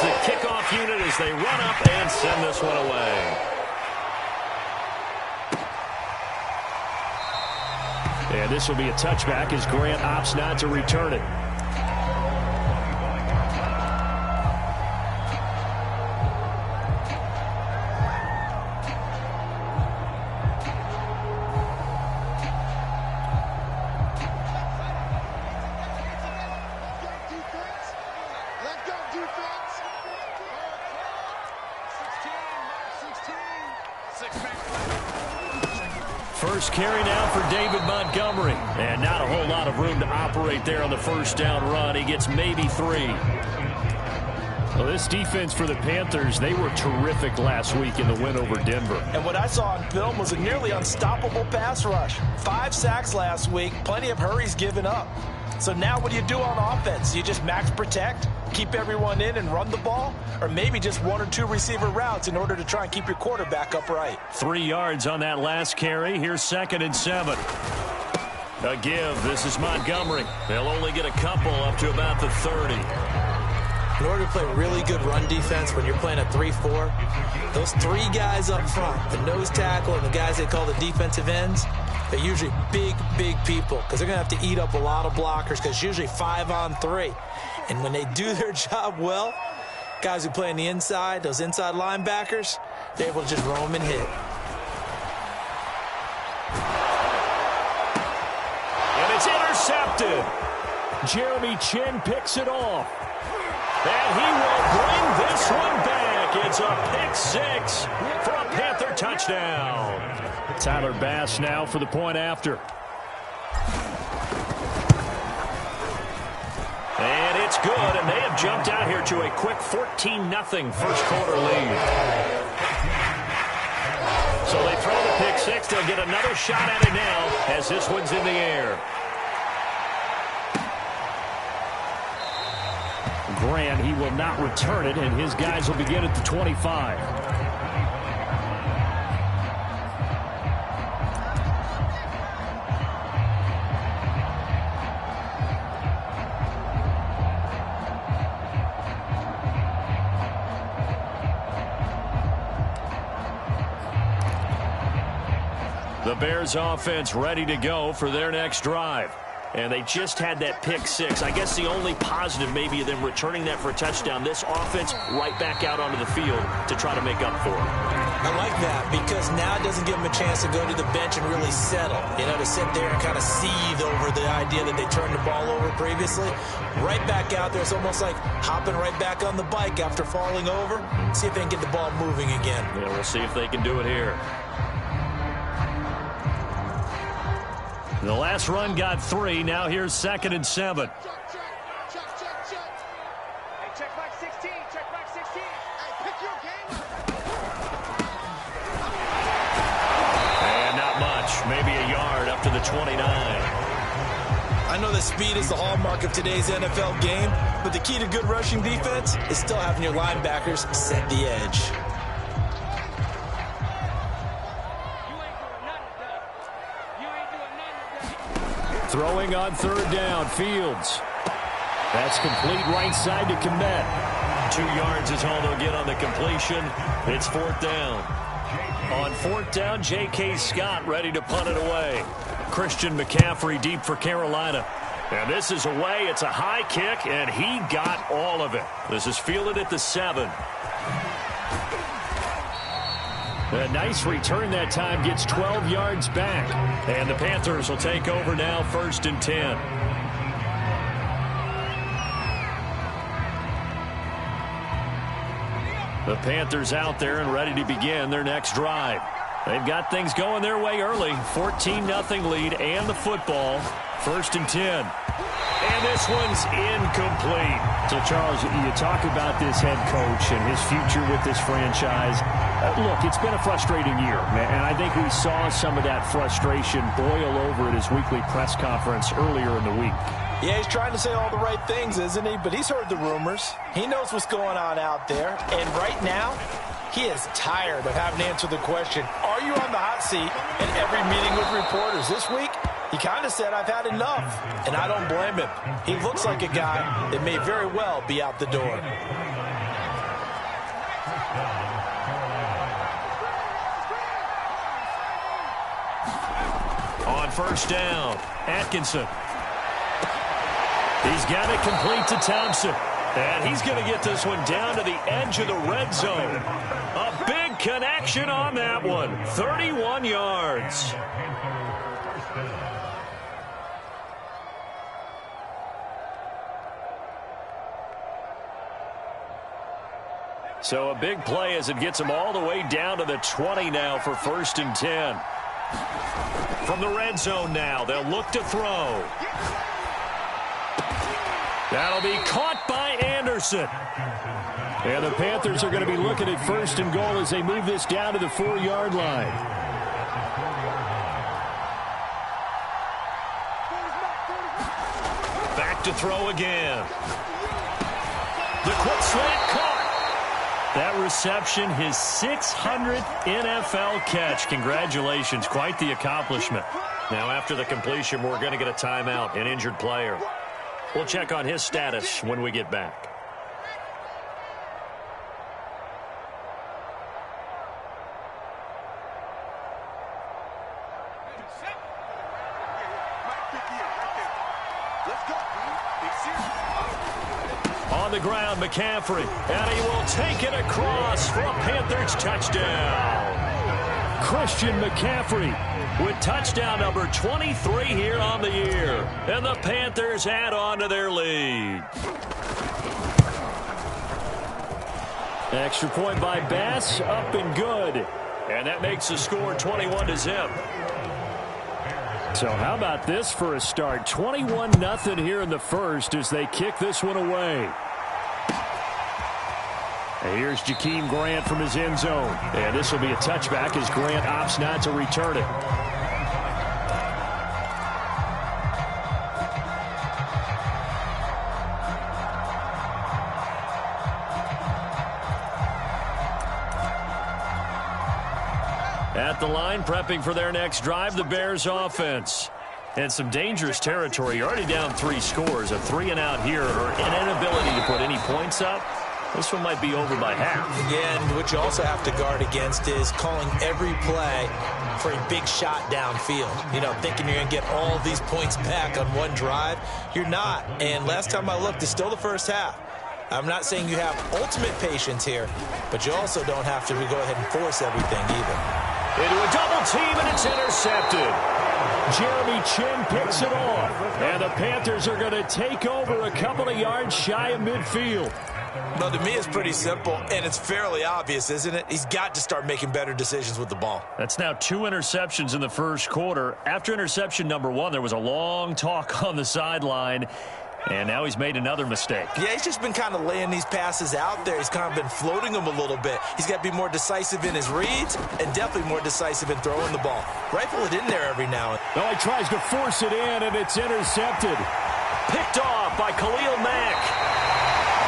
is the kickoff unit as they run up and send this one away. And this will be a touchback as Grant opts not to return it. First carry now for David Montgomery. And not a whole lot of room to operate there on the first down run. He gets maybe 3. Well, this defense for the Panthers, they were terrific last week in the win over Denver. And what I saw on film was a nearly unstoppable pass rush. 5 sacks last week, plenty of hurries given up. So now what do you do on offense? You just max protect, keep everyone in and run the ball? Or maybe just 1 or 2 receiver routes in order to try and keep your quarterback upright? 3 yards on that last carry. Here's 2nd and 7. A give. This is Montgomery. They'll only get a couple up to about the 30. In order to play really good run defense when you're playing a 3-4, those 3 guys up front, the nose tackle and the guys they call the defensive ends, they're usually big, big people because they're going to have to eat up a lot of blockers because it's usually 5 on 3. And when they do their job well, guys who play on the inside, those inside linebackers, they're able to just roam and hit. And it's intercepted. Jeremy Chin picks it off. And he will bring this one back. It's a pick 6 for a Panther touchdown. Tyler Bass now for the point after. And it's good, and they have jumped out here to a quick 14-0 first quarter lead. So they throw the pick 6. They'll get another shot at it now as this one's in the air. Grant, he will not return it, and his guys will begin at the 25. The Bears offense ready to go for their next drive. And they just had that pick 6. I guess the only positive maybe of them returning that for a touchdown. This offense right back out onto the field to try to make up for it. I like that because now it doesn't give them a chance to go to the bench and really settle. You know, to sit there and kind of seethe over the idea that they turned the ball over previously. Right back out there. It's almost like hopping right back on the bike after falling over. See if they can get the ball moving again. Yeah, we'll see if they can do it here. The last run got 3. Now here's 2nd and 7. Hey, check back 16. Check back 16. Hey, pick your game. And not much. Maybe a yard up to the 29. I know that speed is the hallmark of today's NFL game, but the key to good rushing defense is still having your linebackers set the edge. Throwing on 3rd down, Fields. That's complete right side to Kmet. 2 yards is all they'll get on the completion. It's 4th down. On 4th down, J.K. Scott ready to punt it away. Christian McCaffrey deep for Carolina. And this is away. It's a high kick, and he got all of it. This is fielded at the 7. A nice return that time, gets 12 yards back. And the Panthers will take over now, 1st and 10. The Panthers out there and ready to begin their next drive. They've got things going their way early. 14-0 lead and the football. 1st and 10. And this one's incomplete. So, Charles, you talk about this head coach and his future with this franchise. Look, it's been a frustrating year, and I think we saw some of that frustration boil over at his weekly press conference earlier in the week. Yeah, he's trying to say all the right things, isn't he? But he's heard the rumors. He knows what's going on out there. And right now, he is tired of having to answer the question, are you on the hot seat in every meeting with reporters? This week, he kind of said, I've had enough. And I don't blame him. He looks like a guy that may very well be out the door. On first down, Atkinson. He's got it complete to Thompson. And he's going to get this one down to the edge of the red zone. A big connection on that one. 31 yards. So a big play as it gets him all the way down to the 20 now for 1st and 10. From the red zone now, they'll look to throw. That'll be caught by Anderson. And the Panthers are going to be looking at 1st and goal as they move this down to the 4-yard line. Back to throw again. The quick slant caught. That reception, his 600th NFL catch. Congratulations. Quite the accomplishment. Now, after the completion, we're going to get a timeout, an injured player. We'll check on his status when we get back. On the ground, McCaffrey, and he will take it across for a Panthers touchdown. Christian McCaffrey with touchdown number 23 here on the year. And the Panthers add on to their lead. Extra point by Bass, up and good. And that makes the score 21-0. So how about this for a start? 21-0 here in the first as they kick this one away. And here's Jakeem Grant from his end zone. And this will be a touchback as Grant opts not to return it. At the line, prepping for their next drive, the Bears offense. And some dangerous territory. You're already down 3 scores. A 3-and-out here, or an inability to put any points up. This one might be over by half. Yeah, and what you also have to guard against is calling every play for a big shot downfield. You know, thinking you're going to get all these points back on one drive. You're not. And last time I looked, it's still the first half. I'm not saying you have ultimate patience here, but you also don't have to go ahead and force everything either. Into a double team, and it's intercepted. Jeremy Chin picks it off. And the Panthers are going to take over a couple of yards shy of midfield. Well, to me, it's pretty simple, and it's fairly obvious, isn't it? He's got to start making better decisions with the ball. That's now 2 interceptions in the first quarter. After interception number 1, there was a long talk on the sideline, and now he's made another mistake. Yeah, he's just been kind of laying these passes out there. He's kind of been floating them a little bit. He's got to be more decisive in his reads and definitely more decisive in throwing the ball. Rifle it in there every now and then. No, he tries to force it in, and it's intercepted. Picked off by Khalil Mack.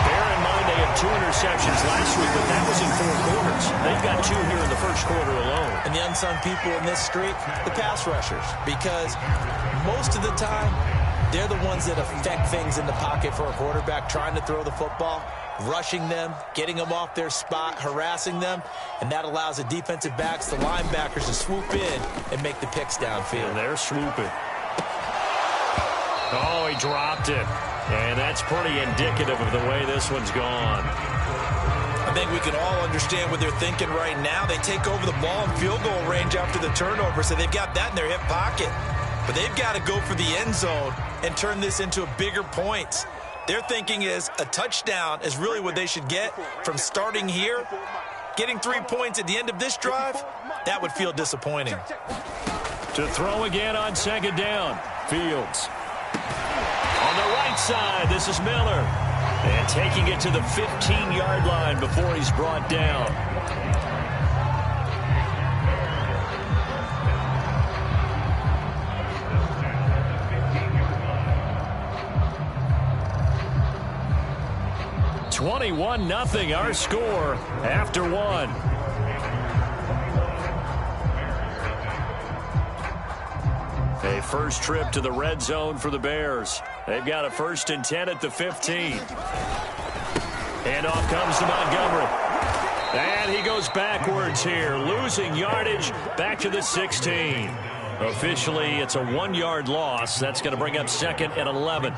Bear in mind they had 2 interceptions last week, but that was in 4 quarters. They've got 2 here in the first quarter alone. And the unsung people in this streak, the pass rushers, because most of the time, they're the ones that affect things in the pocket for a quarterback, trying to throw the football, rushing them, getting them off their spot, harassing them, and that allows the defensive backs, the linebackers, to swoop in and make the picks downfield. And they're swooping. Oh, he dropped it. And that's pretty indicative of the way this one's gone. I think we can all understand what they're thinking right now. They take over the ball in field goal range after the turnover, so they've got that in their hip pocket. But they've got to go for the end zone and turn this into a bigger points. Their thinking is a touchdown is really what they should get from starting here. Getting 3 points at the end of this drive, that would feel disappointing. To throw again on second down, Fields. On the right side, this is Miller. And taking it to the 15-yard line before he's brought down. (21-0) our score after 1. A first trip to the red zone for the Bears. They've got a 1st and 10 at the 15. And off comes to Montgomery. And he goes backwards here, losing yardage back to the 16. Officially, it's a 1-yard loss. That's going to bring up 2nd and 11.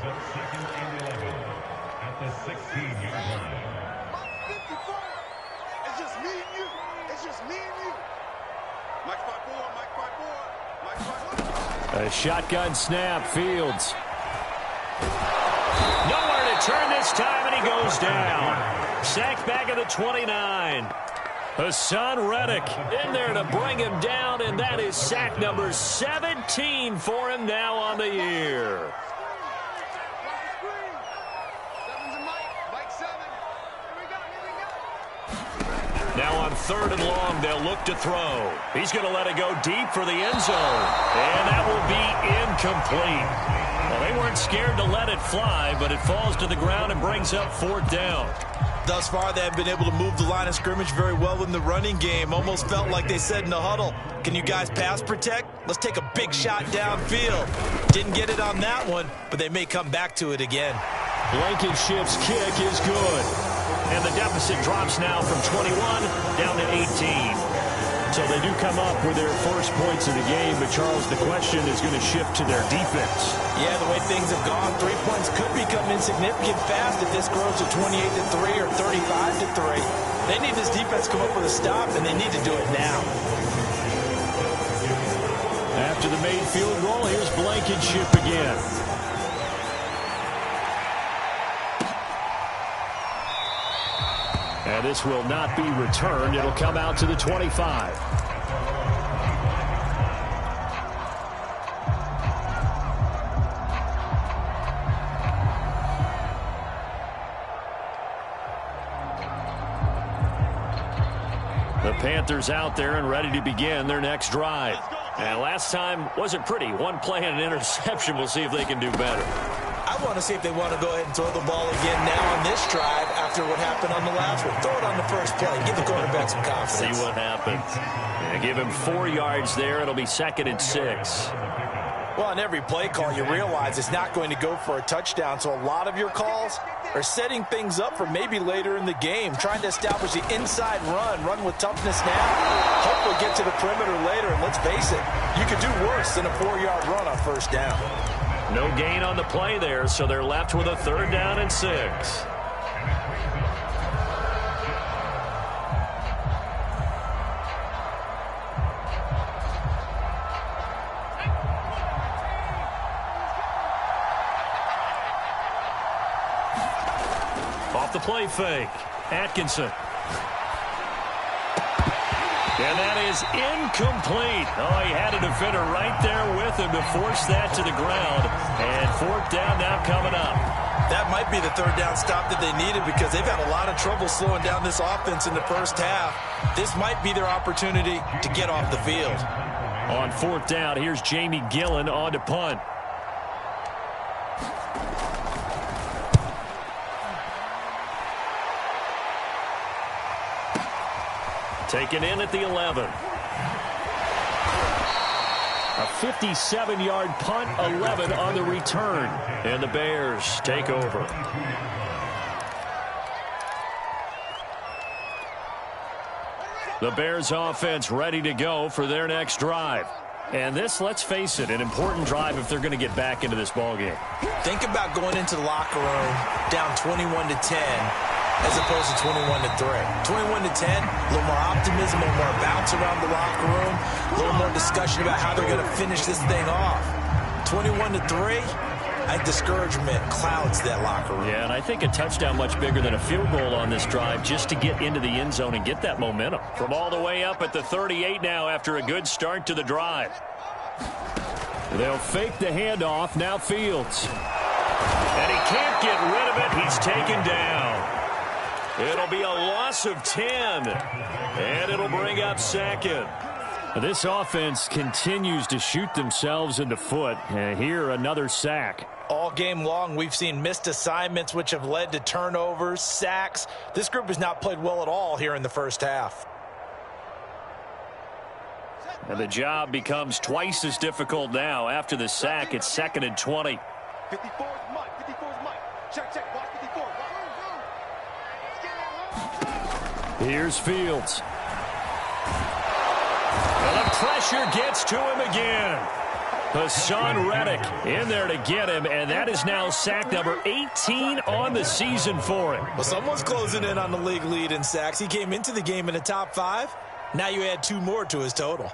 A shotgun snap, Fields. Nowhere to turn this time, and he goes down. Sacked back at the 29. Hassan Reddick in there to bring him down, and that is sack number 17 for him now on the year. Now on 3rd and long, they'll look to throw. He's going to let it go deep for the end zone. And that will be incomplete. Well, they weren't scared to let it fly, but it falls to the ground and brings up 4th down. Thus far, they have been able to move the line of scrimmage very well in the running game. Almost felt like they said in the huddle, can you guys pass protect? Let's take a big shot downfield. Didn't get it on that one, but they may come back to it again. Blankenship's kick is good. And the deficit drops now from 21 down to 18. So they do come up with their first points of the game, but Charles, the question is going to shift to their defense. Yeah, the way things have gone, 3 points could become insignificant fast if this grows to 28-3 or 35-3. They need this defense to come up with a stop, and they need to do it now. After the made field goal, here's Blankenship again. And this will not be returned. It'll come out to the 25. The Panthers out there and ready to begin their next drive. And last time wasn't pretty. 1 play and an interception. We'll see if they can do better. I want to see if they want to go ahead and throw the ball again now on this drive after what happened on the last one. Throw it on the first play. Give the quarterback some confidence. See what happens. And give him 4 yards there. It'll be 2nd and 6. Well, on every play call, you realize it's not going to go for a touchdown. So a lot of your calls are setting things up for maybe later in the game, trying to establish the inside run with toughness now. Hopefully get to the perimeter later. And let's face it, you could do worse than a 4-yard run on first down. No gain on the play there, so they're left with a 3rd down and 6. Off the play fake, Atkinson. And that is incomplete. Oh, he had a defender right there with him to force that to the ground. And 4th down now coming up. That might be the 3rd down stop that they needed because they've had a lot of trouble slowing down this offense in the first half. This might be their opportunity to get off the field. On 4th down, here's Jamie Gillen on to punt. Taken in at the 11. A 57-yard punt, 11 on the return. And the Bears take over. The Bears offense ready to go for their next drive. And this, let's face it, an important drive if they're going to get back into this ballgame. Think about going into the locker room down 21-10. As opposed to 21-3. 21-10, a little more optimism, a little more bounce around the locker room, a little more discussion about how they're going to finish this thing off. 21-3, I think discouragement clouds that locker room. Yeah, and I think a touchdown much bigger than a field goal on this drive just to get into the end zone and get that momentum. From all the way up at the 38 now after a good start to the drive. They'll fake the handoff, now Fields. And he can't get rid of it, he's taken down. It'll be a loss of 10, and it'll bring up 2nd. This offense continues to shoot themselves in the foot. And here, another sack. All game long, we've seen missed assignments, which have led to turnovers, sacks. This group has not played well at all here in the first half. And the job becomes twice as difficult now. After the sack, it's 2nd and 20. 54 is Mike. 54 is Mike. Check, check. Watch 54. Here's Fields. And the pressure gets to him again. Hassan Reddick in there to get him, and that is now sack number 18 on the season for him. Well, someone's closing in on the league lead in sacks. He came into the game in the top 5. Now you add 2 more to his total.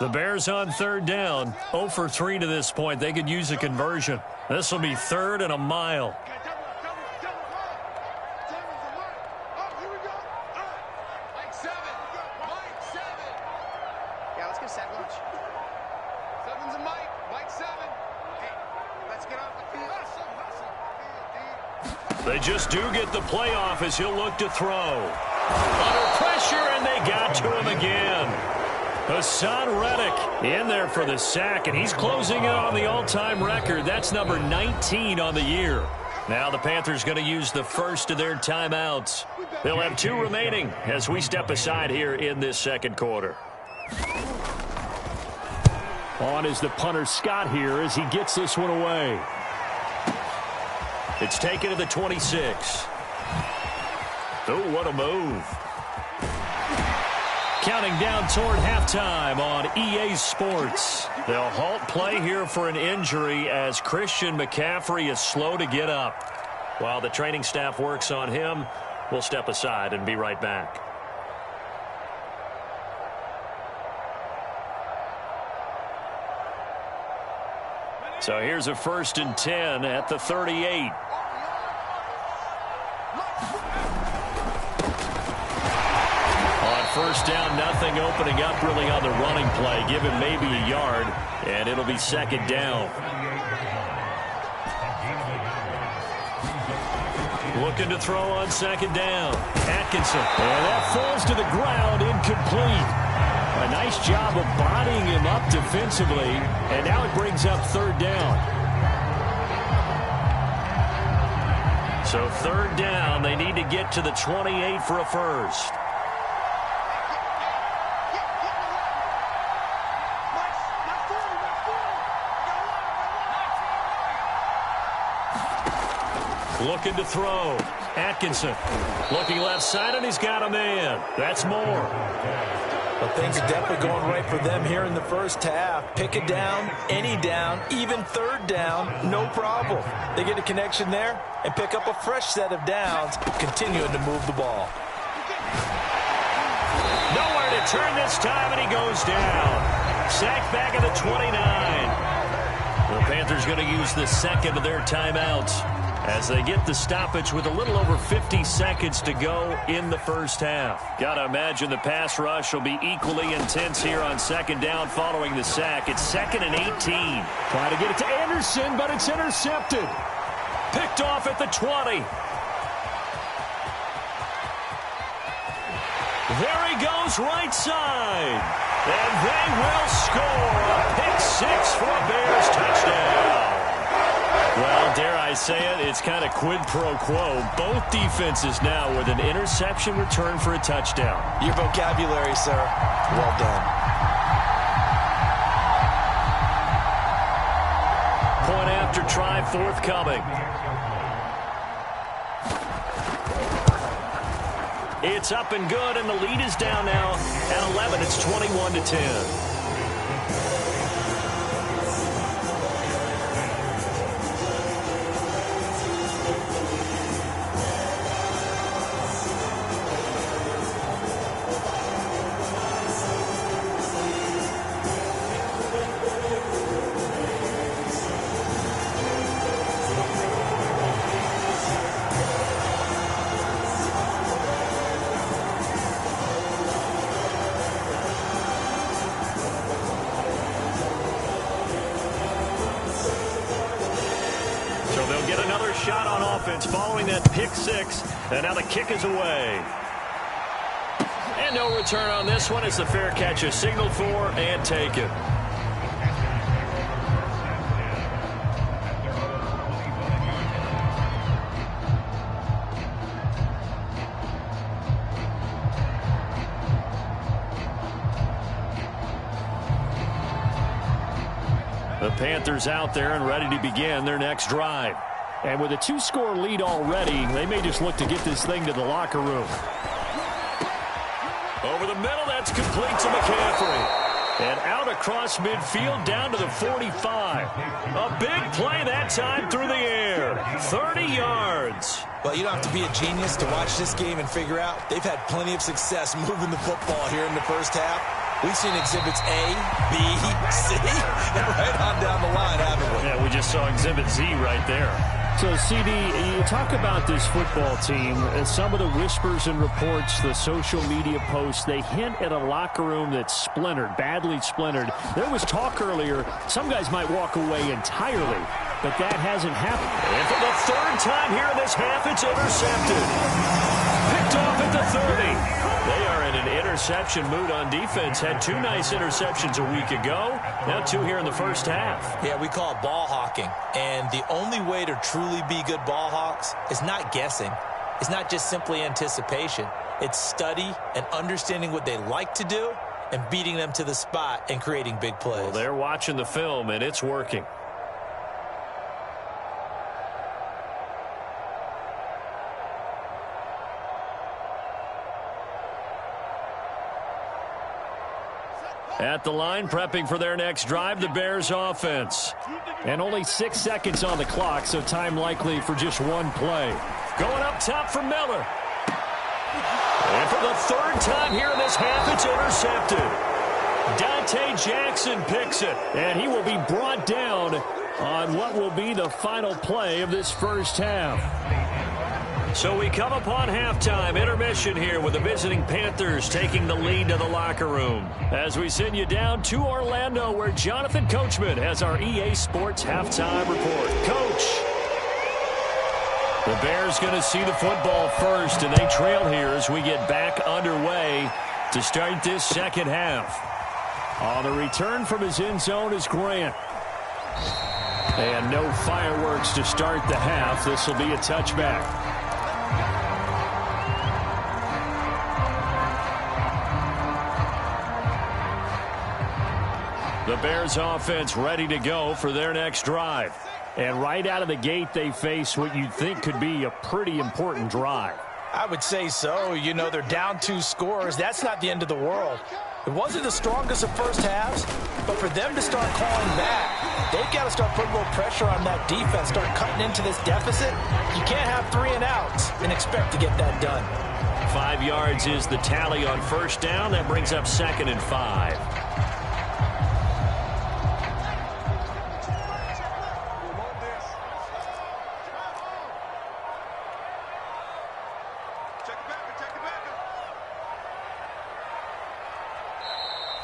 The Bears on third down, 0 for 3 to this point. They could use a conversion. This will be 3rd and a mile. They just do get the playoff as he'll look to throw. Under pressure, and they got to him again. Hassan Reddick in there for the sack, and he's closing in on the all-time record. That's number 19 on the year. Now the Panthers going to use the first of their timeouts. They'll have 2 remaining as we step aside here in this second quarter. On is the punter Scott here as he gets this one away. It's taken to the 26. Oh, what a move. Counting down toward halftime on EA Sports. They'll halt play here for an injury as Christian McCaffrey is slow to get up. While the training staff works on him, we'll step aside and be right back. So here's a 1st and 10 at the 38. On first down, nothing opening up really on the running play. Give him maybe a yard, and it'll be 2nd down. Looking to throw on 2nd down. Atkinson, and that falls to the ground, incomplete. A nice job of bodying him up defensively, and now it brings up 3rd down. So 3rd down, they need to get to the 28 for a first. Looking to throw. Atkinson looking left side, and he's got a man. That's more. Well, things are definitely going right for them here in the first half. Pick it down, any down, even 3rd down, no problem. They get a connection there and pick up a fresh set of downs, continuing to move the ball. Nowhere to turn this time, and he goes down. Sacked back at the 29. The Panthers going to use the 2nd of their timeouts as they get the stoppage with a little over 50 seconds to go in the first half. Got to imagine the pass rush will be equally intense here on 2nd down following the sack. It's 2nd and 18. Trying to get it to Anderson, but it's intercepted. Picked off at the 20. There he goes right side. And they will score a pick 6 for a Bears touchdown. Well, dare I say it, it's kind of quid pro quo. Both defenses now with an interception return for a touchdown. Your vocabulary, sir. Well done. Point after try forthcoming. It's up and good, and the lead is down now at 11. It's 21-10. Following that pick 6, and now the kick is away. And no return on this one as the fair catch is signaled for and taken. The Panthers out there and ready to begin their next drive. And with a 2-score lead already, they may just look to get this thing to the locker room. Over the middle, that's complete to McCaffrey. And out across midfield down to the 45. A big play that time through the air. 30 yards. Well, you don't have to be a genius to watch this game and figure out they've had plenty of success moving the football here in the first half. We've seen exhibits A, B, C, and right on down the line, haven't we? Yeah, we just saw exhibit Z right there. So, CD, you talk about this football team, and some of the whispers and reports, the social media posts, they hint at a locker room that's splintered, badly splintered. There was talk earlier, some guys might walk away entirely, but that hasn't happened. And for the third time here in this half, it's intercepted. Picked off at the 30. They are in an interception mood on defense. Had 2 nice interceptions a week ago. Now 2 here in the first half. Yeah, we call it ball hawking. And the only way to truly be good ball hawks is not guessing. It's not just simply anticipation. It's study and understanding what they like to do and beating them to the spot and creating big plays. Well, they're watching the film, and it's working. At the line, prepping for their next drive, the Bears offense. And only 6 seconds on the clock, so time likely for just 1 play. Going up top for Miller. And for the 3rd time here in this half, it's intercepted. Dante Jackson picks it, and he will be brought down on what will be the final play of this first half. So we come upon halftime, intermission here with the visiting Panthers taking the lead to the locker room. As we send you down to Orlando, where Jonathan Coachman has our EA Sports halftime report. Coach. The Bears going to see the football first, and they trail here as we get back underway to start this second half. On the return from his end zone is Grant. And no fireworks to start the half. This will be a touchback. The Bears offense ready to go for their next drive. And right out of the gate, they face what you'd think could be a pretty important drive. I would say so. You know, they're down 2 scores. That's not the end of the world. It wasn't the strongest of first halves, but for them to start calling back, they've got to start putting a little pressure on that defense, start cutting into this deficit. You can't have 3 and outs and expect to get that done. 5 yards is the tally on first down. That brings up 2nd and 5.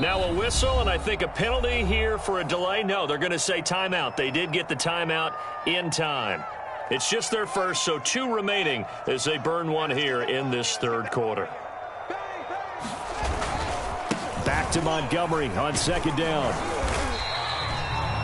Now a whistle, and I think a penalty here for a delay. No, they're going to say timeout. They did get the timeout in time. It's just their first, so 2 remaining as they burn 1 here in this 3rd quarter. Back to Montgomery on 2nd down.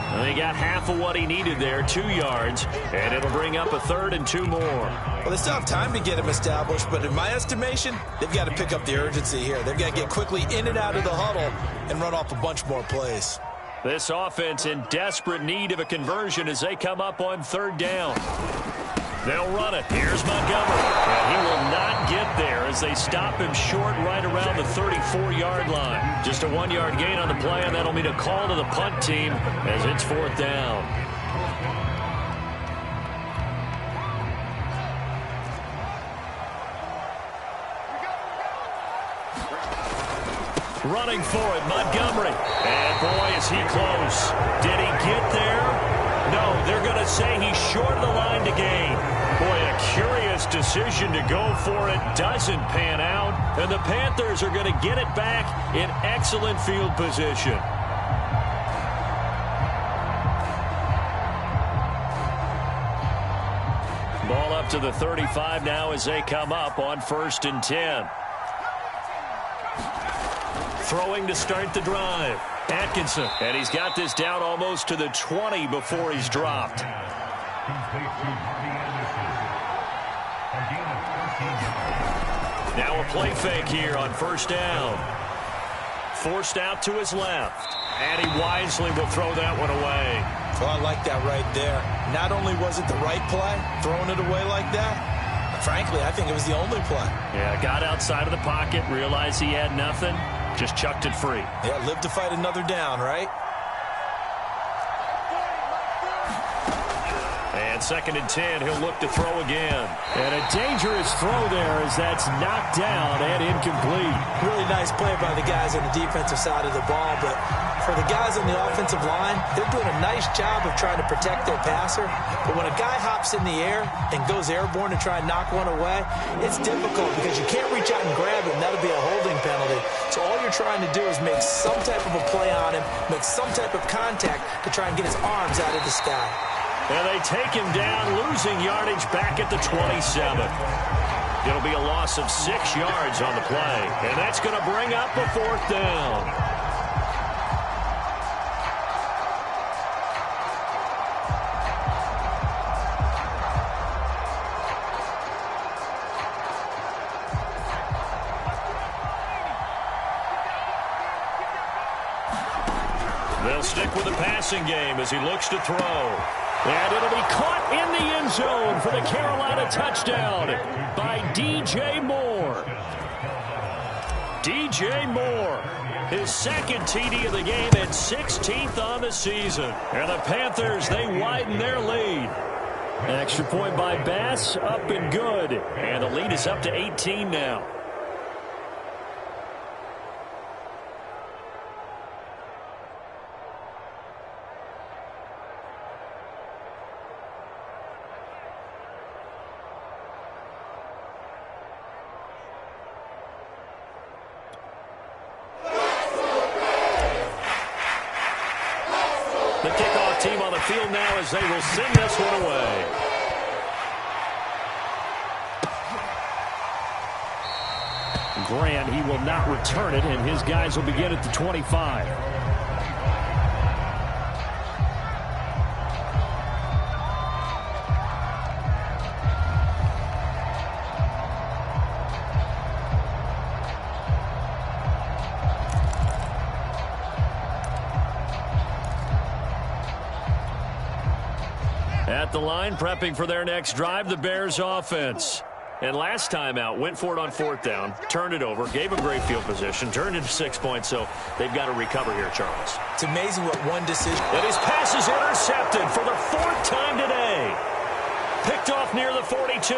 And they got half of what he needed there, 2 yards, and it'll bring up a 3rd and 2 more. Well, they still have time to get him established, but in my estimation, they've got to pick up the urgency here. They've got to get quickly in and out of the huddle and run off a bunch more plays. This offense in desperate need of a conversion as they come up on 3rd down. They'll run it. Here's Montgomery. And he will not get there as they stop him short right around the 34-yard line. Just a 1-yard gain on the play, and that'll mean a call to the punt team as it's 4th down. Running for it, Montgomery. And boy, is he close. Did he get there? No, they're going to say he's short of the line to gain. Boy, a curious decision to go for it. Doesn't pan out. And the Panthers are going to get it back in excellent field position. Ball up to the 35 now as they come up on 1st and 10. Throwing to start the drive. Atkinson, and he's got this down almost to the 20 before he's dropped. Now a play fake here on 1st down. Forced out to his left. And he wisely will throw that one away. Well, I like that right there. Not only was it the right play, throwing it away like that, but frankly, I think it was the only play. Yeah, got outside of the pocket, realized he had nothing, just chucked it free. Yeah, live to fight another down, right? And 2nd and 10, he'll look to throw again. And a dangerous throw there as that's knocked down and incomplete. Really nice play by the guys on the defensive side of the ball, but for the guys on the offensive line, they're doing a nice job of trying to protect their passer. But when a guy hops in the air and goes airborne to try and knock one away, it's difficult because you can't reach out and grab him. That'll be a holding penalty. So all you're trying to do is make some type of a play on him, make some type of contact to try and get his arms out of the sky. And they take him down, losing yardage back at the 27. It'll be a loss of 6 yards on the play. And that's going to bring up a 4th down. They'll stick with the passing game as he looks to throw. And it'll be caught in the end zone for the Carolina touchdown by DJ Moore. DJ Moore, his 2nd TD of the game and 16th on the season. And the Panthers, they widen their lead. An extra point by Bass, up and good. And the lead is up to 18 now. The kickoff team on the field now as they will send this one away. Grant, he will not return it, and his guys will begin at the 25. At the line, prepping for their next drive, the Bears offense. And last time out, went for it on 4th down, turned it over, gave them great field position, turned it to 6 points, so they've got to recover here, Charles. It's amazing what one decision. And his pass is intercepted for the 4th time today. Picked off near the 42.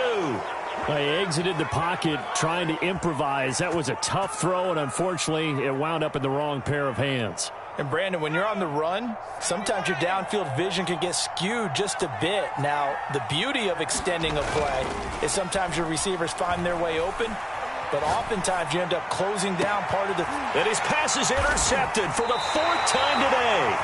He exited the pocket trying to improvise. That was a tough throw, and unfortunately, it wound up in the wrong pair of hands. And, Brandon, when you're on the run, sometimes your downfield vision can get skewed just a bit. Now, the beauty of extending a play is sometimes your receivers find their way open, but oftentimes you end up closing down part of the... And his pass is intercepted for the 4th time today.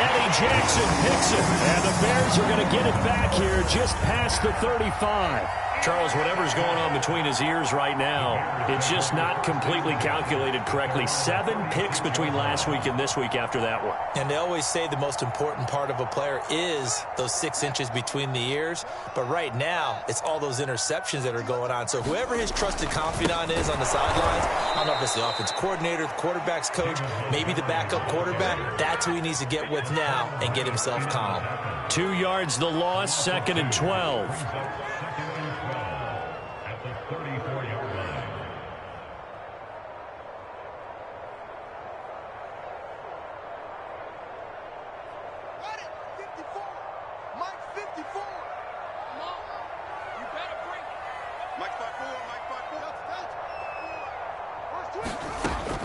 Eddie Jackson picks it. And the Bears are going to get it back here just past the 35. Charles, whatever's going on between his ears right now, it's just not completely calculated correctly. 7 picks between last week and this week after that one. And they always say the most important part of a player is those 6 inches between the ears. But right now, it's all those interceptions that are going on. So whoever his trusted confidant is on the sidelines, I don't know if it's the offense coordinator, the quarterback's coach, maybe the backup quarterback, that's who he needs to get with now and get himself calm. 2 yards the loss, 2nd and 12.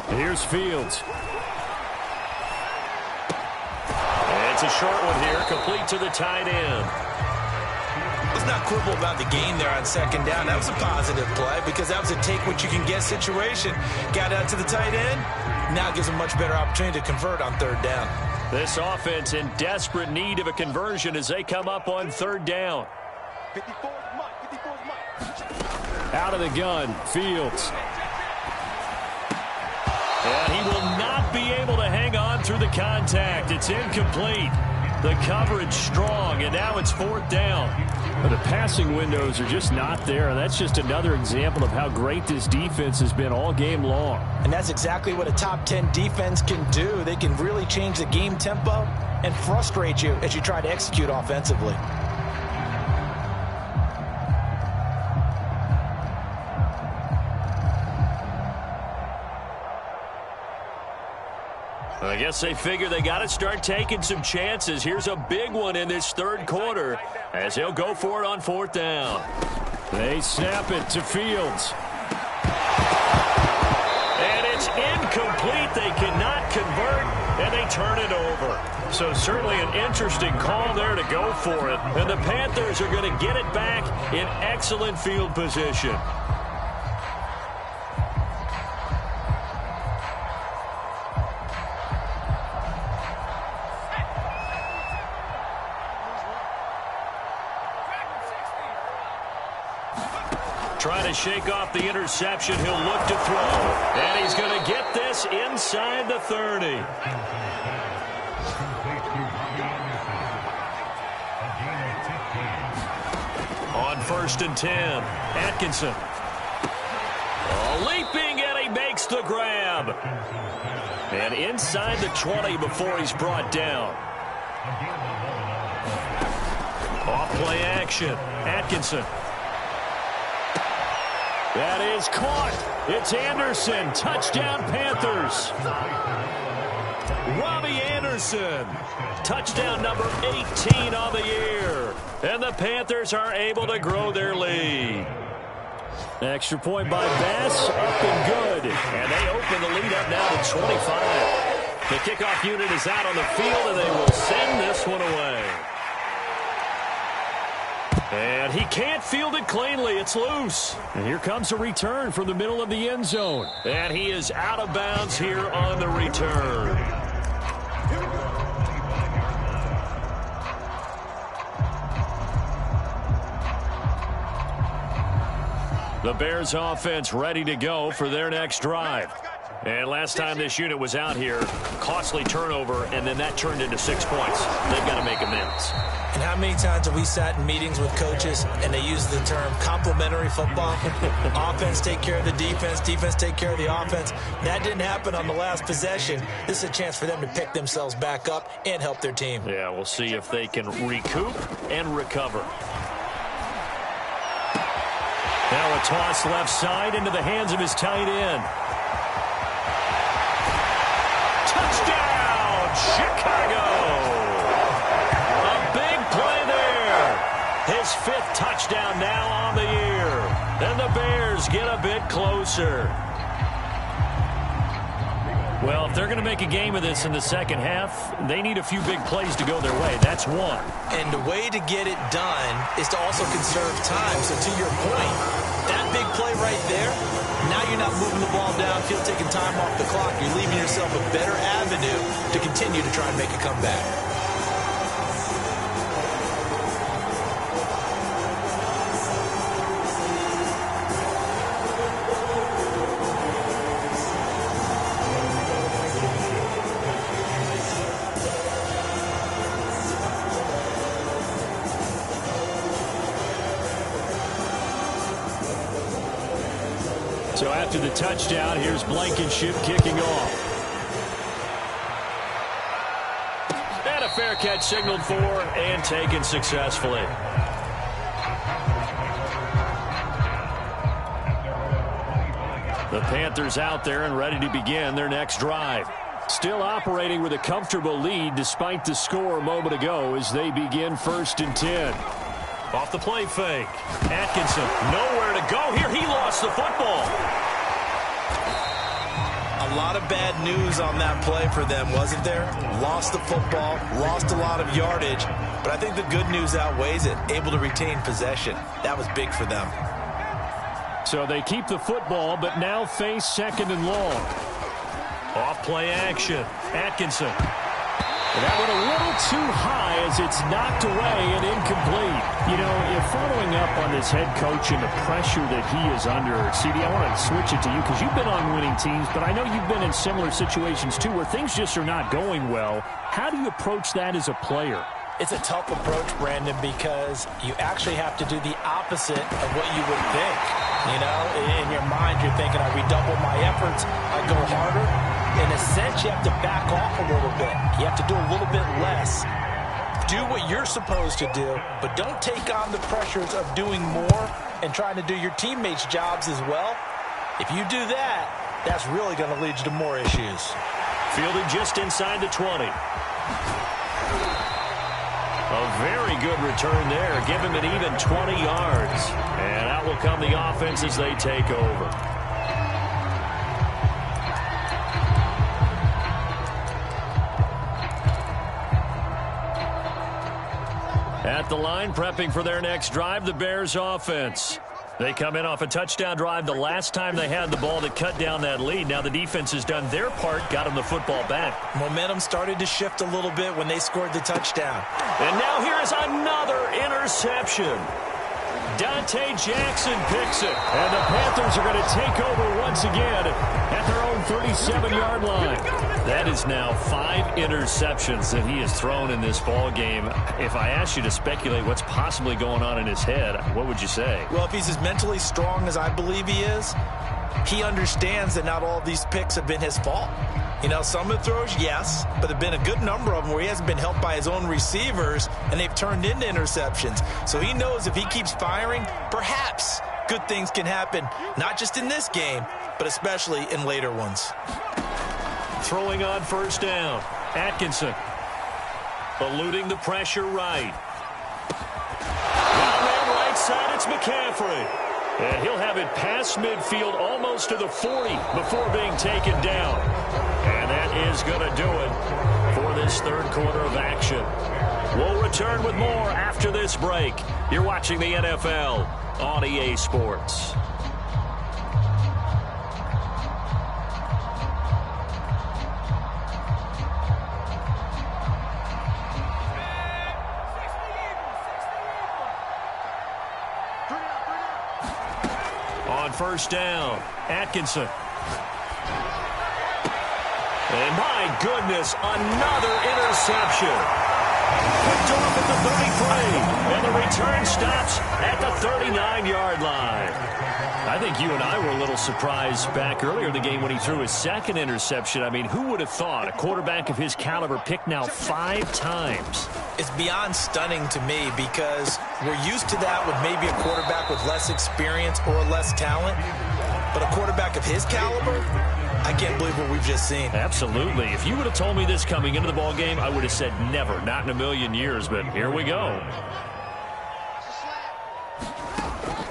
Here's Fields. And it's a short one here, complete to the tight end. Let's not quibble about the gain there on 2nd down. That was a positive play because that was a take-what-you-can-get situation. Got out to the tight end. Now it gives them much better opportunity to convert on 3rd down. This offense in desperate need of a conversion as they come up on 3rd down. Out of the gun, Fields. And he will not be able to hang on through the contact. It's incomplete. The coverage strong, and now it's 4th down. The passing windows are just not there, and that's just another example of how great this defense has been all game long. And that's exactly what a top 10 defense can do. They can really change the game tempo and frustrate you as you try to execute offensively. I guess they figure they got to start taking some chances. Here's a big one in this third quarter as he'll go for it on 4th down. They snap it to Fields. And it's incomplete. They cannot convert, and they turn it over. So certainly an interesting call there to go for it. And the Panthers are going to get it back in excellent field position. Trying to shake off the interception. He'll look to throw. And he's going to get this inside the 30. On 1st and 10, Atkinson. Leaping, and he makes the grab. And inside the 20 before he's brought down. Off play action. Atkinson. That is caught. It's Anderson. Touchdown, Panthers. Robbie Anderson. Touchdown number 18 on the year. And the Panthers are able to grow their lead. Extra point by Bass. Up and good. And they open the lead up now to 25. The kickoff unit is out on the field, and they will send this one away. And he can't field it cleanly. It's loose. And here comes a return from the middle of the end zone. And he is out of bounds here on the return. The Bears offense ready to go for their next drive. And last time this unit was out here, costly turnover, and then that turned into 6 points. They've got to make amends. And how many times have we sat in meetings with coaches and they use the term complementary football? Offense take care of the defense, defense take care of the offense. That didn't happen on the last possession. This is a chance for them to pick themselves back up and help their team. Yeah, we'll see if they can recoup and recover. Now a toss left side into the hands of his tight end. Touchdown, Chicago! His 5th touchdown now on the year. And the Bears get a bit closer. Well, if they're going to make a game of this in the second half, they need a few big plays to go their way. That's one. And the way to get it done is to also conserve time. So to your point, that big play right there, now you're not moving the ball downfield, taking time off the clock. You're leaving yourself a better avenue to continue to try and make a comeback. So after the touchdown, here's Blankenship kicking off. And a fair catch signaled for and taken successfully. The Panthers out there and ready to begin their next drive. Still operating with a comfortable lead despite the score a moment ago as they begin 1st and 10. Off the play fake. Atkinson, nowhere to go here. He lost the football. A lot of bad news on that play for them, wasn't there? Lost the football, lost a lot of yardage, but I think the good news outweighs it. Able to retain possession. That was big for them. So they keep the football, but now face 2nd and long. Off play action. Atkinson. That went a little too high as it's knocked away and incomplete. You know, if following up on this head coach and the pressure that he is under, CD, I want to switch it to you because you've been on winning teams, but I know you've been in similar situations too where things just are not going well. How do you approach that as a player? It's a tough approach, Brandon, because you actually have to do the opposite of what you would think. You know, in your mind, you're thinking, I redouble my efforts, I go harder. In a sense, you have to back off a little bit. You have to do a little bit less. Do what you're supposed to do, but don't take on the pressures of doing more and trying to do your teammates' jobs as well. If you do that, that's really going to lead you to more issues. Fielded just inside the 20. A very good return there. Give him an even 20 yards. And out will come the offense as they take over. At the line, prepping for their next drive, the Bears offense. They come in off a touchdown drive the last time they had the ball to cut down that lead. Now the defense has done their part, got them the football back. Momentum started to shift a little bit when they scored the touchdown. And now here is another interception. Dante Jackson picks it. And the Panthers are going to take over once again at their own 37-yard line. That is now 5 interceptions that he has thrown in this ball game. If I asked you to speculate what's possibly going on in his head, what would you say? Well, if he's as mentally strong as I believe he is, he understands that not all of these picks have been his fault. You know, some of the throws, yes, but there have been a good number of them where he hasn't been helped by his own receivers, and they've turned into interceptions. So he knows if he keeps firing, perhaps good things can happen, not just in this game, but especially in later ones. Throwing on first down. Atkinson eluding the pressure right. Down there right side, it's McCaffrey. And he'll have it past midfield almost to the 40 before being taken down. And that is going to do it for this third quarter of action. We'll return with more after this break. You're watching the NFL on EA Sports. On first down, Atkinson. And my goodness, another interception. Picked off at the 33. And the return stops at the 39-yard line. I think you and I were a little surprised back earlier in the game when he threw his second interception. I mean, who would have thought a quarterback of his caliber picked now 5 times? It's beyond stunning to me because we're used to that with maybe a quarterback with less experience or less talent. But a quarterback of his caliber, I can't believe what we've just seen. Absolutely. If you would have told me this coming into the ball game, I would have said never, not in a million years. But here we go.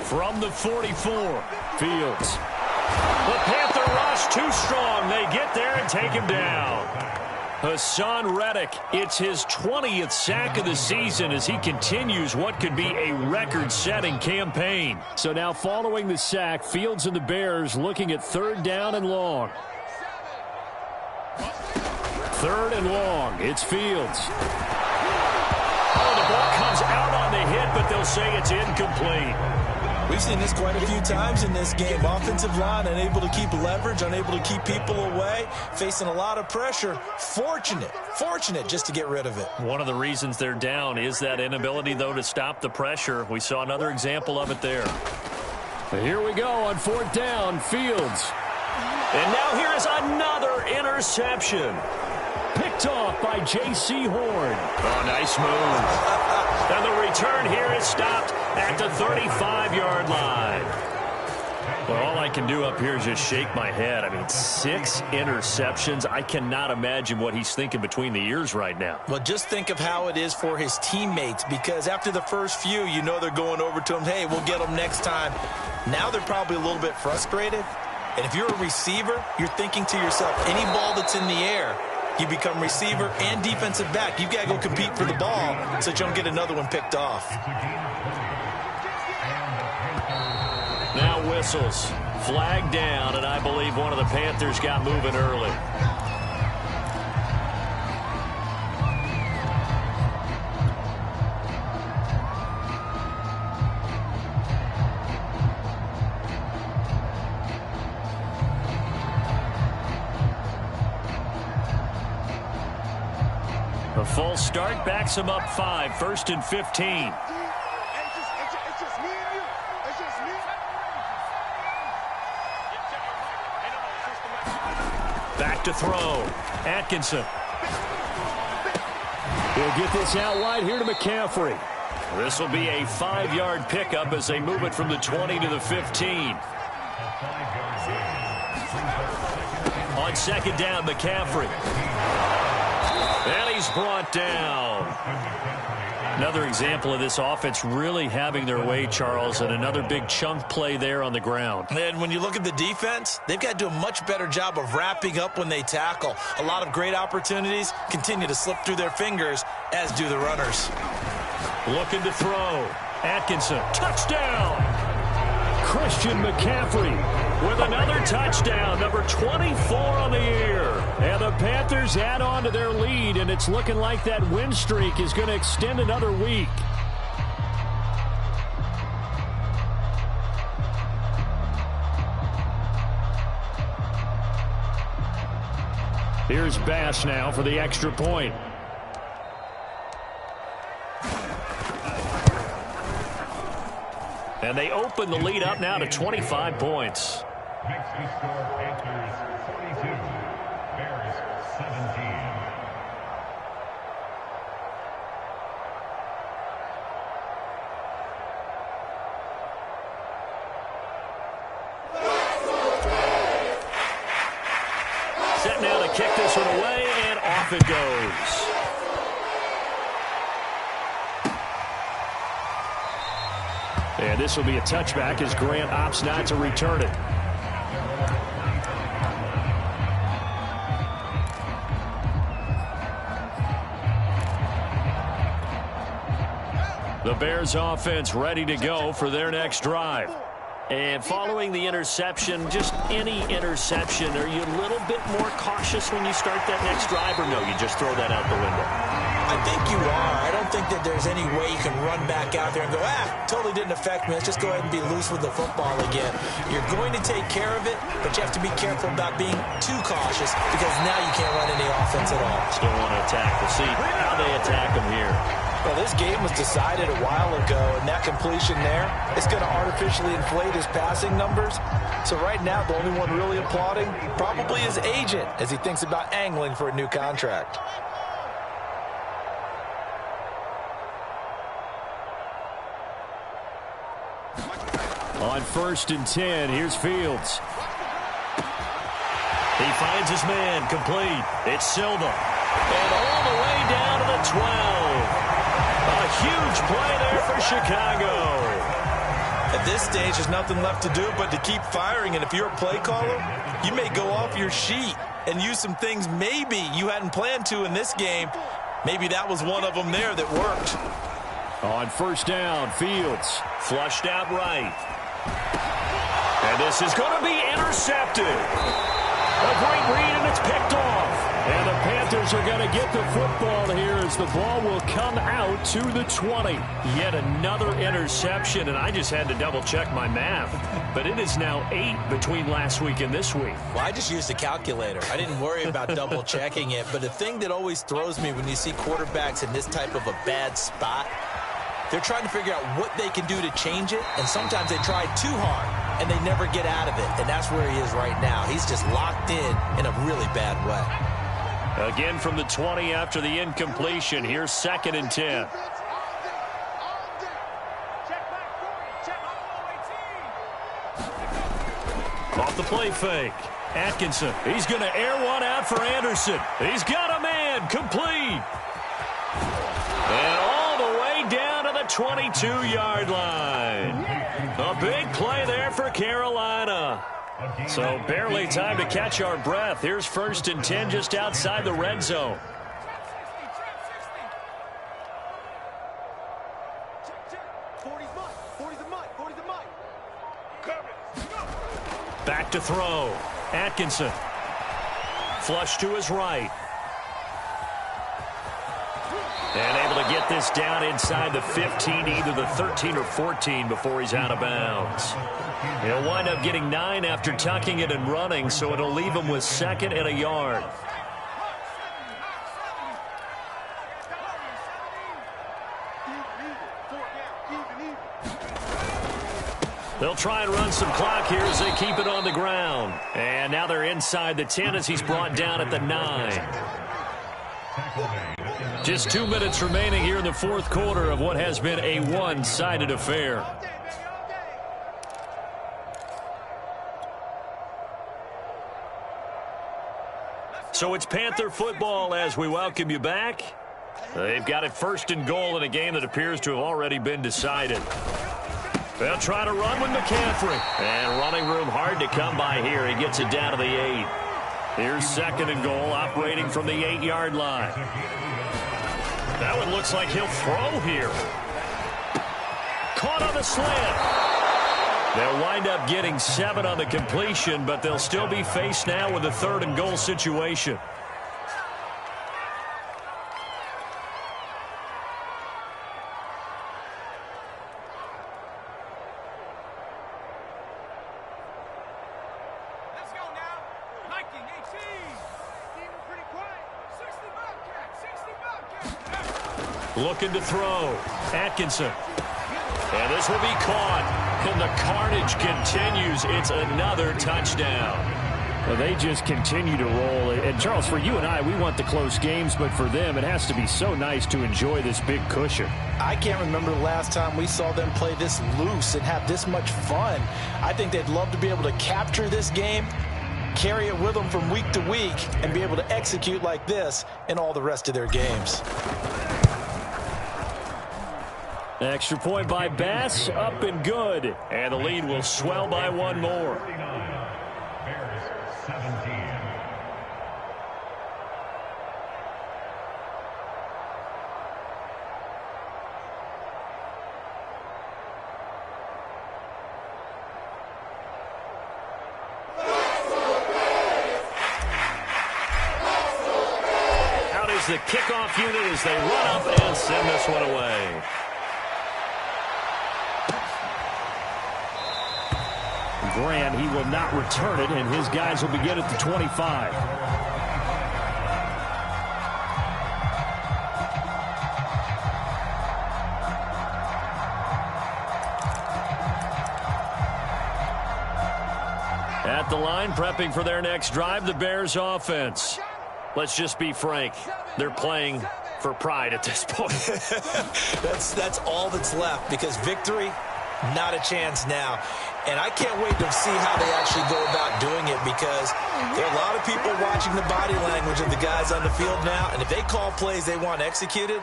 From the 44, Fields. The Panther rush too strong. They get there and take him down. Hassan Reddick, it's his 20th sack of the season as he continues what could be a record-setting campaign. So now following the sack, Fields and the Bears looking at 3rd down and long. 3rd and long. It's Fields. Oh, the ball comes out on the hit, but they'll say it's incomplete. We've seen this quite a few times in this game. Offensive line unable to keep leverage, unable to keep people away, facing a lot of pressure. Fortunate just to get rid of it. One of the reasons they're down is that inability, though, to stop the pressure. We saw another example of it there. Here we go on 4th down, Fields. And now here is another interception. Picked off by J.C. Horn. Oh, nice move. And the return here is stopped at the 35-yard line. Well, all I can do up here is just shake my head. I mean, 6 interceptions. I cannot imagine what he's thinking between the ears right now. Well, just think of how it is for his teammates, because after the first few, you know they're going over to him, hey, we'll get them next time. Now they're probably a little bit frustrated. And if you're a receiver, you're thinking to yourself, any ball that's in the air, you become receiver and defensive back. You've got to go compete for the ball so that you don't get another one picked off. Now whistles. Flag down, and I believe one of the Panthers got moving early. The full start backs him up 5, 1st and 15. It's just me and you. It's just me. Back to throw. Atkinson. He'll get this out wide here to McCaffrey. This will be a 5-yard pickup as they move it from the 20 to the 15. On 2nd down, McCaffrey. And he's brought down. Another example of this offense really having their way, Charles, and another big chunk play there on the ground. And when you look at the defense, they've got to do a much better job of wrapping up when they tackle. A lot of great opportunities continue to slip through their fingers, as do the runners. Looking to throw. Atkinson, touchdown! Christian McCaffrey With another touchdown, number 24 on the year. And the Panthers add on to their lead, and it's looking like that win streak is going to extend another week. Here's Bass now for the extra point. And they open the lead up now to 25 points. Next to score, Panthers 42, Bears 17. Set now to kick this one away, and off it goes. And this will be a touchback as Grant opts not to return it. The Bears offense ready to go for their next drive. And following the interception, just any interception, are you a little bit more cautious when you start that next drive, or no, you just throw that out the window? I think you are. I don't think that there's any way you can run back out there and go, totally didn't affect me. Let's just go ahead and be loose with the football again. You're going to take care of it, but you have to be careful about being too cautious because now you can't run any offense at all. Still want to attack. We'll see how they attack them here. Well, this game was decided a while ago, and that completion there is going to artificially inflate his passing numbers. So right now, the only one really applauding probably his agent as he thinks about angling for a new contract. On 1st and 10, here's Fields. He finds his man, complete. It's Silva. And all the way down to the 12. A huge play there for Chicago. At this stage, there's nothing left to do but to keep firing. And if you're a play caller, you may go off your sheet and use some things maybe you hadn't planned to in this game. Maybe that was one of them there that worked. On 1st down, Fields. Flushed out right. And this is going to be intercepted. A great read, and it's picked off. And the Panthers are going to get the football here as the ball will come out to the 20. Yet another interception, and I just had to double-check my math. But it is now 8 between last week and this week. Well, I just used a calculator. I didn't worry about double-checking it. But the thing that always throws me when you see quarterbacks in this type of a bad spot, they're trying to figure out what they can do to change it, and sometimes they try too hard, and they never get out of it, and that's where he is right now. He's just locked in a really bad way. Again from the 20 after the incompletion. Here's 2nd and 10. Off the play fake. Atkinson. He's going to air one out for Anderson. He's got a man. Complete. And all the way down to the 22-yard line. A big play there for Carolina. So barely time to catch our breath. Here's 1st and 10 just outside the red zone. Back to throw. Atkinson. Flush to his right. And able to get this down inside the 15, either the 13 or 14 before he's out of bounds. He'll wind up getting 9 after tucking it and running, so it'll leave him with 2nd and a yard. They'll try and run some clock here as they keep it on the ground. And now they're inside the 10 as he's brought down at the 9. Just 2 minutes remaining here in the fourth quarter of what has been a one-sided affair. So it's Panther football as we welcome you back. They've got it first and goal in a game that appears to have already been decided. They'll try to run with McCaffrey. And running room hard to come by here. He gets it down to the 8. Here's second and goal, operating from the 8-yard line. That one looks like he'll throw here. Caught on the slant. They'll wind up getting 7 on the completion, but they'll still be faced now with a third and goal situation. Looking to throw. Atkinson. And this will be caught. And the carnage continues. It's another touchdown. Well, they just continue to roll. And, Charles, for you and I, we want the close games, but for them, it has to be so nice to enjoy this big cushion. I can't remember the last time we saw them play this loose and have this much fun. I think they'd love to be able to capture this game, carry it with them from week to week, and be able to execute like this in all the rest of their games. Extra point by Bass, up and good. And the lead will swell by one more. Bears 17. Out is the kickoff unit as they run up and send this one away. Grant, he will not return it, and his guys will begin at the 25. At the line, prepping for their next drive, the Bears offense. Let's just be frank. They're playing for pride at this point. That's all that's left, because victory, not a chance now. And I can't wait to see how they actually go about doing it, because there are a lot of people watching the body language of the guys on the field now. And if they call plays they want executed,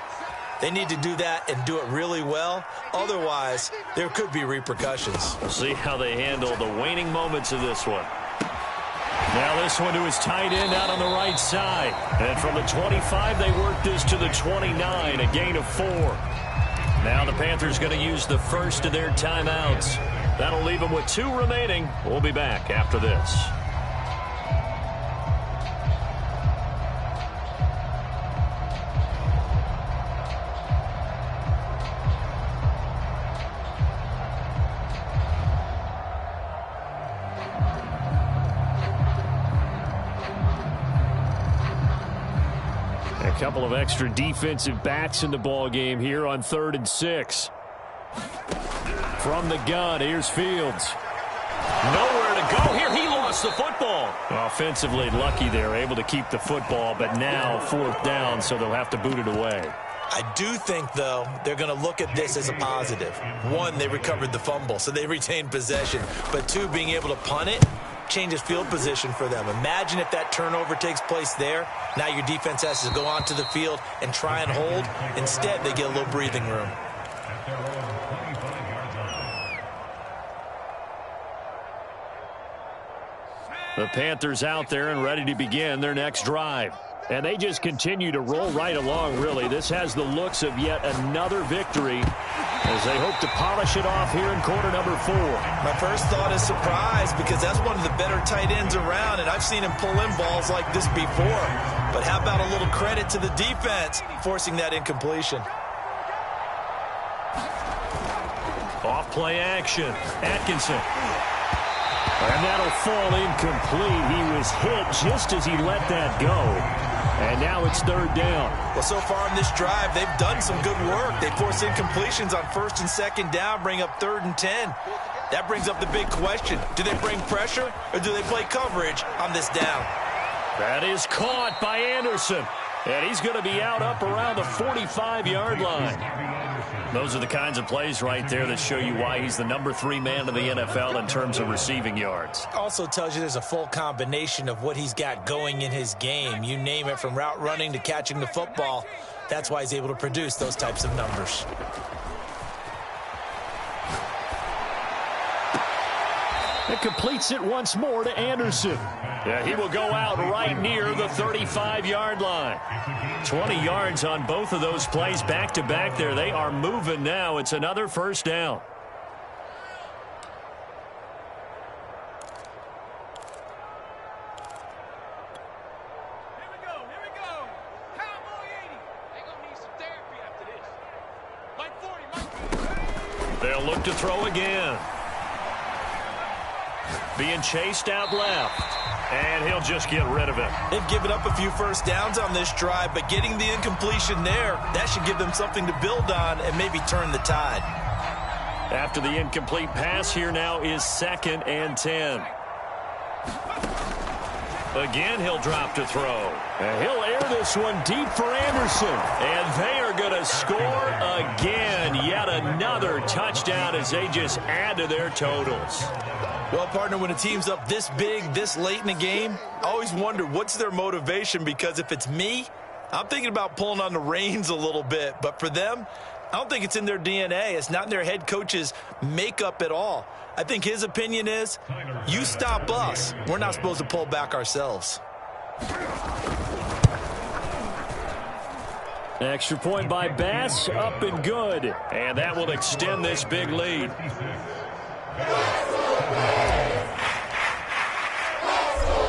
they need to do that and do it really well. Otherwise, there could be repercussions. We'll see how they handle the waning moments of this one. Now this one to his tight end out on the right side. And from the 25, they work this to the 29, a gain of 4. Now the Panthers going to use the first of their timeouts. That'll leave them with 2 remaining. We'll be back after this. A couple of extra defensive backs in the ball game here on 3rd and 6. From the gun, here's Fields. Nowhere to go here. He lost the football. Offensively lucky they're able to keep the football, but now 4th down, so they'll have to boot it away. I do think, though, they're going to look at this as a positive. 1, they recovered the fumble, so they retained possession. But 2, being able to punt it changes field position for them. Imagine if that turnover takes place there. Now your defense has to go onto the field and try and hold. Instead, they get a little breathing room. The Panthers out there and ready to begin their next drive. And they just continue to roll right along, really. This has the looks of yet another victory as they hope to polish it off here in quarter number 4. My first thought is surprise, because that's one of the better tight ends around, and I've seen him pull in balls like this before. But how about a little credit to the defense forcing that incompletion? Off play action. Atkinson. And that'll fall incomplete. He was hit just as he let that go. And now it's 3rd down. Well, so far in this drive, they've done some good work. They force incompletions on 1st and 2nd down, bring up 3rd and 10. That brings up the big question. Do they bring pressure or do they play coverage on this down? That is caught by Anderson. And he's going to be out up around the 45-yard line. Those are the kinds of plays right there that show you why he's the number 3 man in the NFL in terms of receiving yards. Also tells you there's a full combination of what he's got going in his game. You name it, from route running to catching the football. That's why he's able to produce those types of numbers. It completes it once more to Anderson. Yeah, he will go out right near the 35-yard line. 20 yards on both of those plays back-to-back there. They are moving now. It's another first down. Here we go. Cowboy 80. They're going to need some therapy after this. Mike 40. They'll look to throw again. Being chased out left. And he'll just get rid of it. They've given up a few first downs on this drive, but getting the incompletion there, that should give them something to build on and maybe turn the tide. After the incomplete pass, here now is 2nd and 10. Again, he'll drop to throw. And he'll air this one deep for Anderson. And they are going to score again. Yet another touchdown as they just add to their totals. Well, partner, when a team's up this big, this late in the game, I always wonder what's their motivation, because if it's me, I'm thinking about pulling on the reins a little bit. But for them, I don't think it's in their DNA. It's not in their head coach's makeup at all. I think his opinion is, you stop us, we're not supposed to pull back ourselves. Extra point by Bass, up and good. And that will extend this big lead.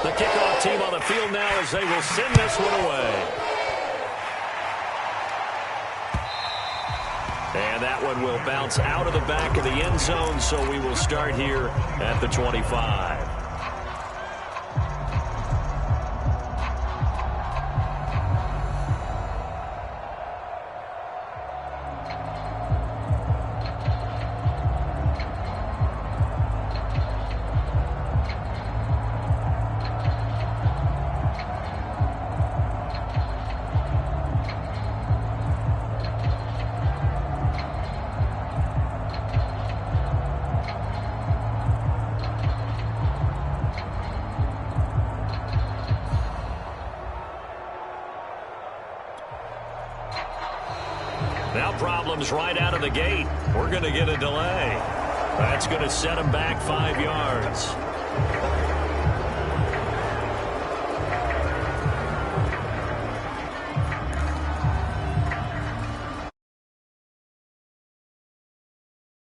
The kickoff team on the field now as they will send this one away. And that one will bounce out of the back of the end zone, so we will start here at the 25. Now problems right out of the gate. We're going to get a delay. That's going to set them back 5 yards.